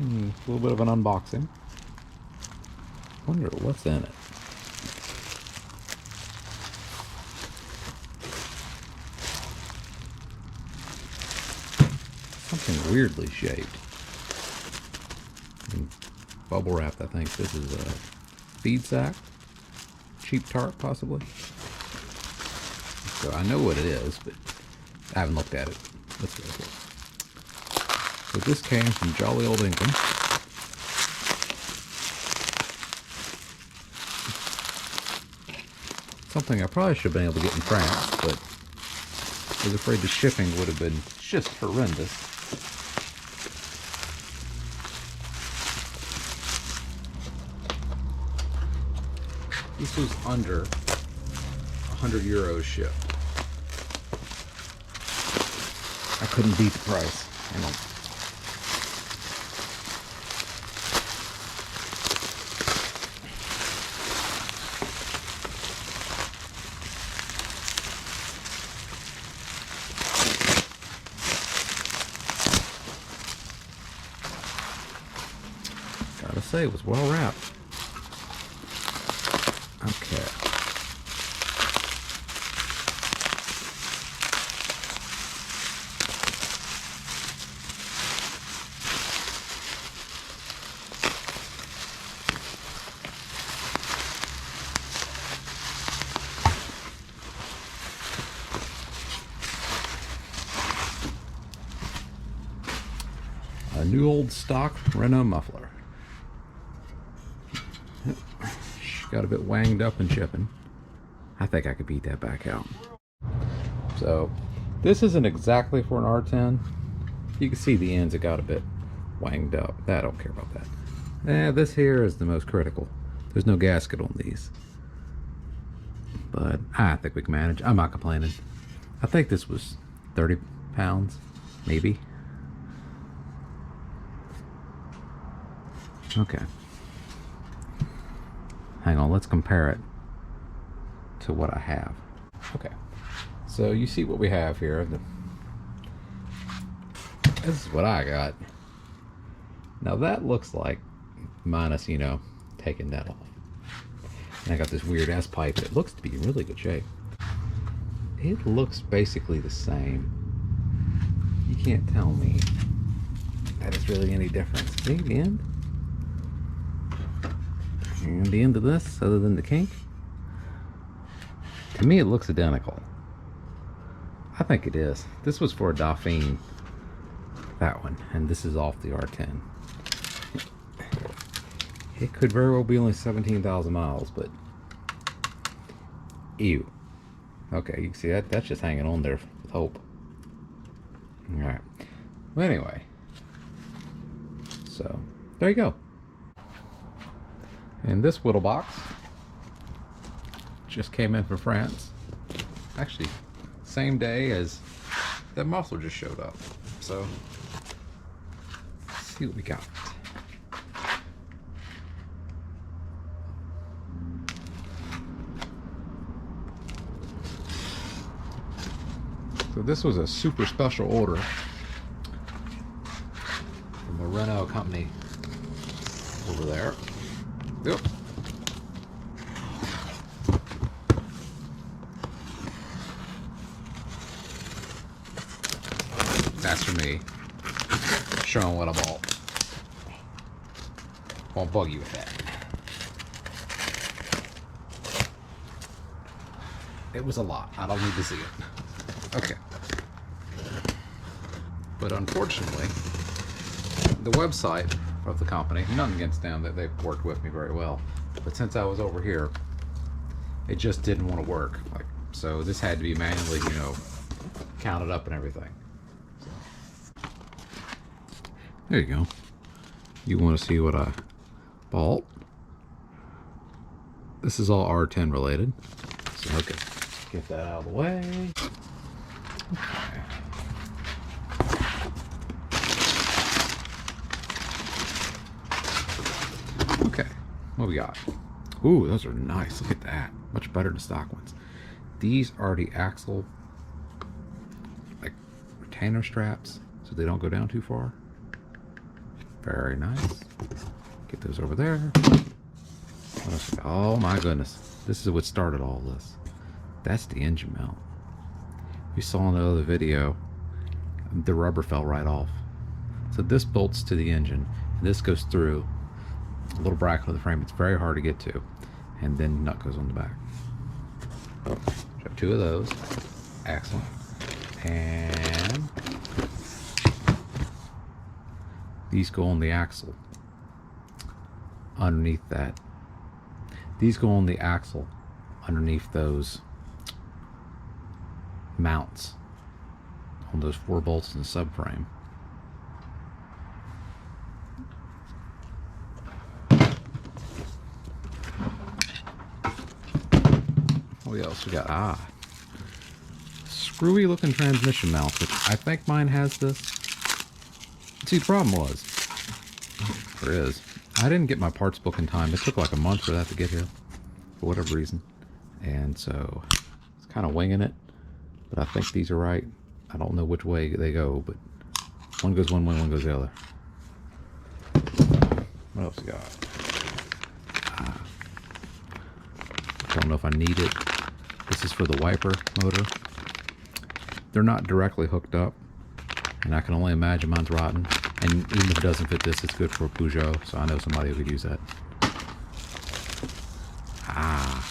A little bit of an unboxing. Wonder what's in it. Something weirdly shaped. And bubble wrapped, I think. This is a feed sack. Cheap tarp, possibly. So I know what it is, but I haven't looked at it. Let's go for it. So this came from jolly old England. Something I probably should have been able to get in France, but I was afraid the shipping would have been just horrendous. This was under 100 euros shipped. I couldn't beat the price. Hang on. Gotta say, it was well wrapped. Okay. A new old stock Renault muffler. Got a bit wanged up and shipping. I think I could beat that back out. So this isn't exactly for an R10. You can see the ends have got a bit wanged up. I don't care about that. This here is the most critical. There's no gasket on these, but I think we can manage. I'm not complaining. I think this was 30 pounds, maybe. Okay. Hang on, let's compare it to what I have. Okay, so you see what we have here. This is what I got. Now that looks like minus, you know, taking that off. And I got this weird S pipe that looks to be in really good shape. It looks basically the same. You can't tell me that it's really any difference. See the end? And the end of this, other than the kink, to me it looks identical. I think it is. This was for a Dauphine, that one, and this is off the R10. It could very well be only 17,000 miles, but ew. Okay, you can see that, that's just hanging on there with hope. Alright, well anyway, so there you go. And this little box just came in from France. Actually, same day as that muffler just showed up. So, let's see what we got. So this was a super special order from the Renault company over there. Yep. That's for me. Showing what I bought. Won't bug you with that. It was a lot. I don't need to see it. Okay. But unfortunately, the website of the company, nothing against them, that they've worked with me very well, but since I was over here, it just didn't want to work. Like, so this had to be manually, you know, counted up and everything. So, there you go. You want to see what I bought? This is all R10 related. So okay, get that out of the way. Okay. Okay, what we got? Ooh, those are nice. Look at that. Much better than stock ones. These are the axle, like, retainer straps, so they don't go down too far. Very nice. Get those over there. Oh my goodness. This is what started all this. That's the engine mount. You saw in the other video, the rubber fell right off. So this bolts to the engine, and this goes through a little bracket of the frame. It's very hard to get to, and then nut goes on the back. So I have 2 of those. Excellent. And these go on the axle. Underneath that. These go on the axle underneath those mounts on those 4 bolts in the subframe. What else we got? Screwy looking transmission mount, which I think mine has this. See, the problem was, I didn't get my parts book in time. It took like a month for that to get here, for whatever reason. And so, it's kind of winging it. But I think these are right. I don't know which way they go, but one goes one way, one goes the other. What else we got? I don't know if I need it. This is for the wiper motor. They're not directly hooked up, and I can only imagine mine's rotten. And even if it doesn't fit this, it's good for a Peugeot, so I know somebody who could use that.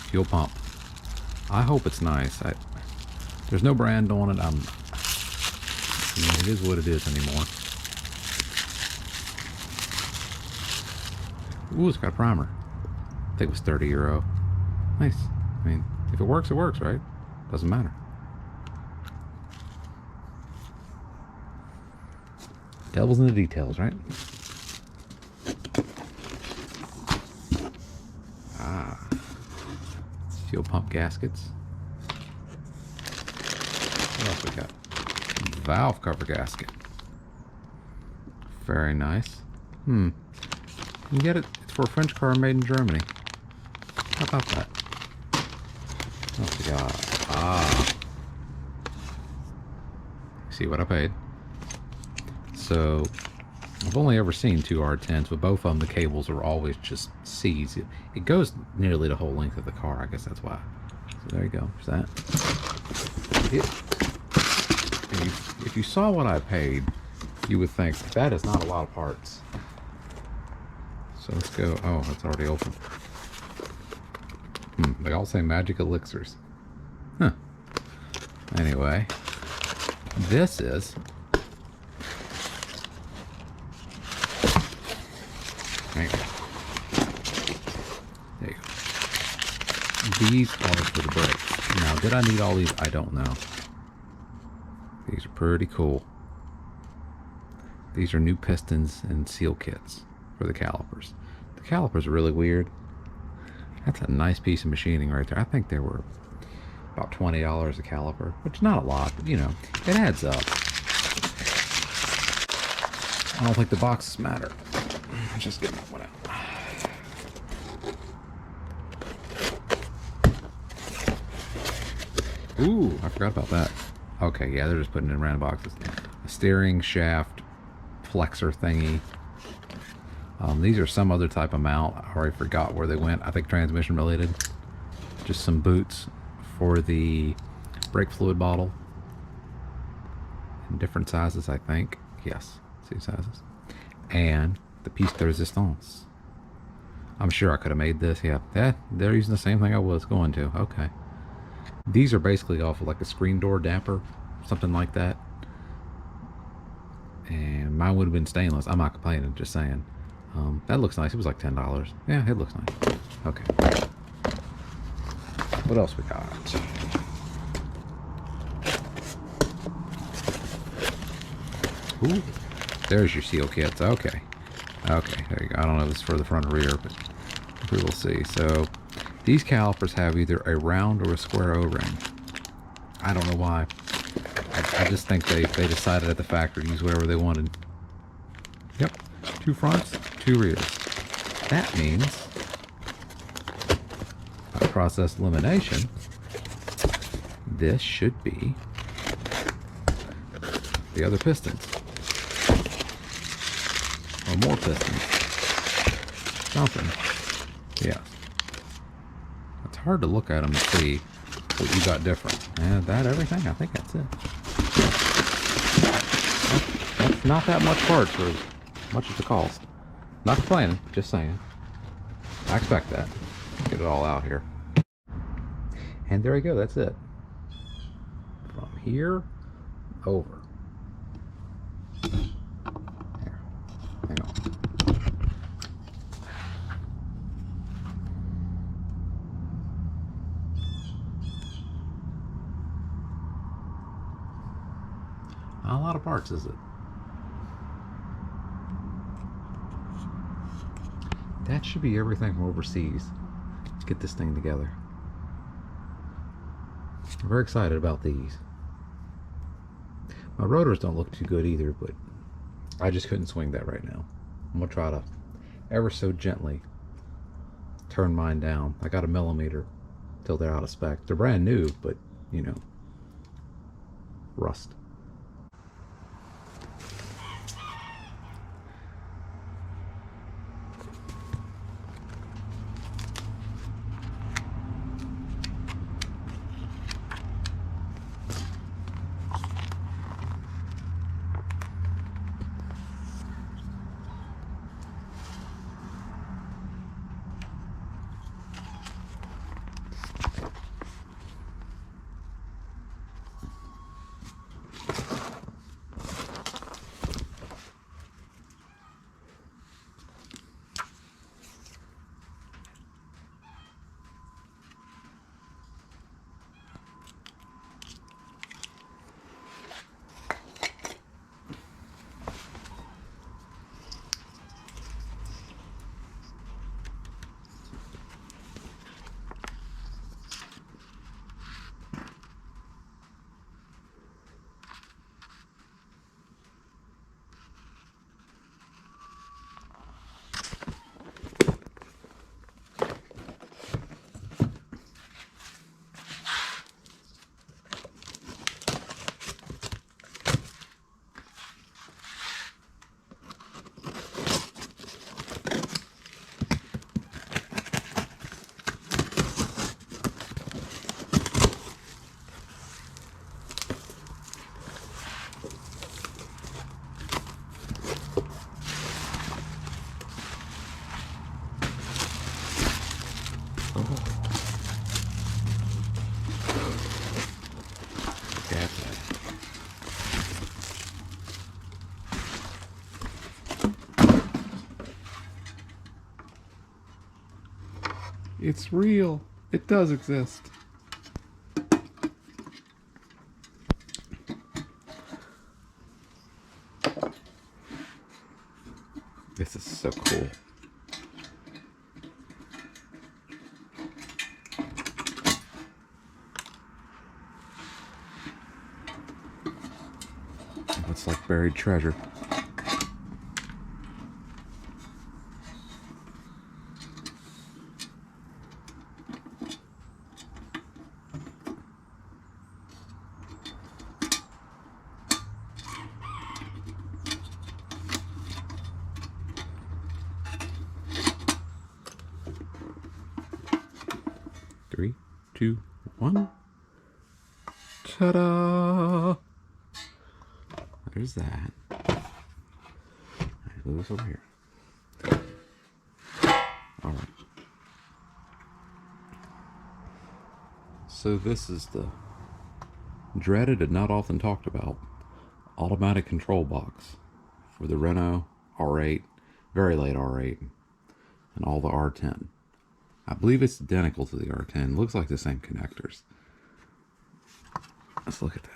Fuel pump. I hope it's nice. There's no brand on it. I mean, it is what it is anymore. Ooh, it's got a primer. I think it was €30. Nice. I mean, if it works, right? Doesn't matter. Devil's in the details, right? Fuel pump gaskets. What else we got? Valve cover gasket. Very nice. You can get it. It's for a French car made in Germany. How about that? What else we got? See what I paid. So, I've only ever seen 2 R10s, but both of them, the cables are always just C's. It goes nearly the whole length of the car. I guess that's why. So there you go. There's that. If you saw what I paid, you would think that is not a lot of parts. So let's go. Oh, it's already open. They all say magic elixirs. Huh. Anyway, this is... There you go. These are for the brakes. Now, did I need all these? I don't know. These are pretty cool. These are new pistons and seal kits for the calipers. The calipers are really weird. That's a nice piece of machining right there. I think they were about $20 a caliper, which is not a lot, but you know, it adds up. I don't think the boxes matter. Just get that one out. Ooh, I forgot about that. Okay, yeah, they're just putting it in random boxes. A steering shaft flexor thingy. These are some other type of mount. I already forgot where they went. I think transmission related. Just some boots for the brake fluid bottle. In different sizes, I think. Yes, 2 sizes. And the piece de resistance. I'm sure I could have made this. Yeah, they're using the same thing I was going to. Okay. These are basically off of like a screen door damper, something like that. And mine would have been stainless. I'm not complaining, just saying. That looks nice. It was like $10. Yeah, it looks nice. Okay. What else we got? Ooh, there's your seal kits. Okay. Okay, there you go. I don't know if it's for the front or rear, but we will see. So, these calipers have either a round or a square O-ring. I don't know why. I just think they decided at the factory to use whatever they wanted. Yep. 2 fronts, 2 rears. That means, by process elimination, this should be the other pistons. Or more pistons. Something. Yeah. It's hard to look at them and see what you got different. And that everything? I think that's it. That's not that much parts for as much as it costs. Not complaining, just saying. I expect that. Get it all out here. And there you go, that's it. From here over. Here. Hang on. Not a lot of parts, is it? That should be everything from overseas. Let's get this thing together. I'm very excited about these. My rotors don't look too good either, but I just couldn't swing that right now. I'm gonna try to ever so gently turn mine down. I got a millimeter till they're out of spec. They're brand new, but you know, rust. It's real. It does exist. This is so cool. It's like buried treasure. Three, two, one. Ta-da! There's that. Let's move this over here. All right. So this is the dreaded and not often talked about automatic control box for the Renault R8, very late R8, and all the R10. I believe it's identical to the R10. Looks like the same connectors. Let's look at that.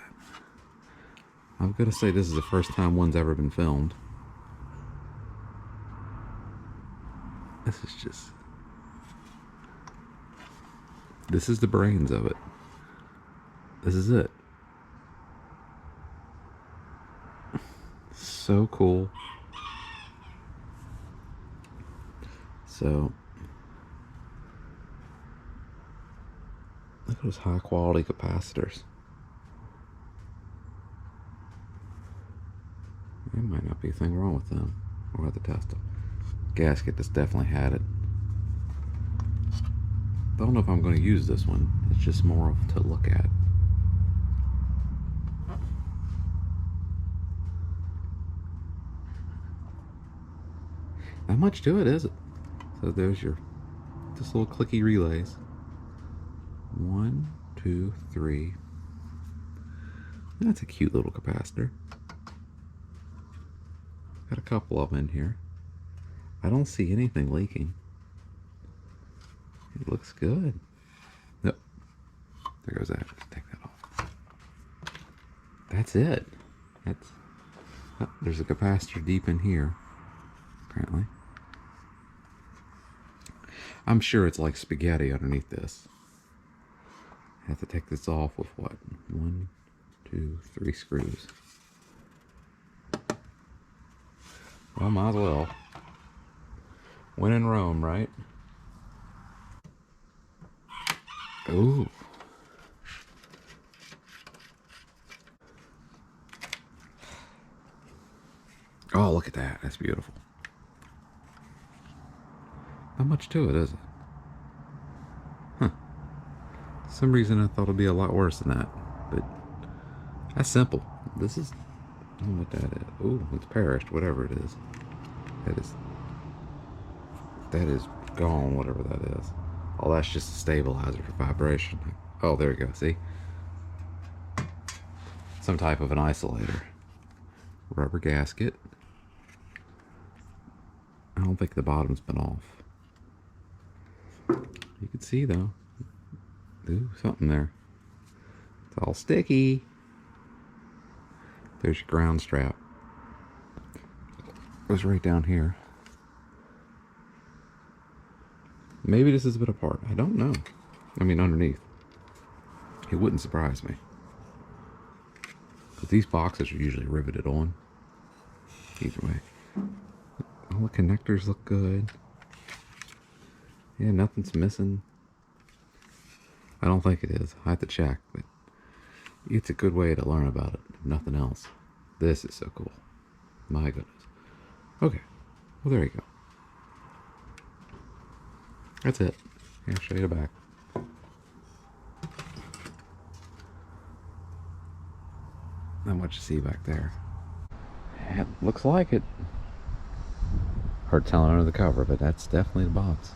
I'm gonna say this is the first time one's ever been filmed. This is just... this is the brains of it. This is it. So cool. So... look at those high quality capacitors. There might not be a thing wrong with them. We'll have to test them. Gasket that's definitely had it. Don't know if I'm going to use this one. It's just more of to look at. Not much to it, is it? So there's your just little clicky relays. 1, 2, 3. That's a cute little capacitor. Got a couple of them in here. I don't see anything leaking. It looks good. Nope. There goes that. Take that off. That's it. That's. Oh, there's a capacitor deep in here, apparently. I'm sure it's like spaghetti underneath this. I have to take this off with what? 1, 2, 3 screws. Well, might as well. When in Rome, right? Ooh. Oh, look at that. That's beautiful. Not much to it, is it? Huh. For some reason I thought it'd be a lot worse than that. But that's simple. This is... I don't know what that is. Ooh, it's perished, whatever it is. That is gone, whatever that is. Oh, that's just a stabilizer for vibration. Oh, there you go, see? Some type of an isolator. Rubber gasket. I don't think the bottom's been off. You can see though. Ooh, something there. It's all sticky. There's your ground strap. Goes right down here. Maybe this has been apart. I don't know. I mean, underneath. It wouldn't surprise me. But these boxes are usually riveted on. Either way. All the connectors look good. Yeah, nothing's missing. I don't think it is. I have to check, but it's a good way to learn about it, if nothing else. This is so cool. My goodness. Okay. Well, there you go. That's it. Here, I'll show you the back. Not much to see back there. It looks like it. Hard telling under the cover, but that's definitely the box.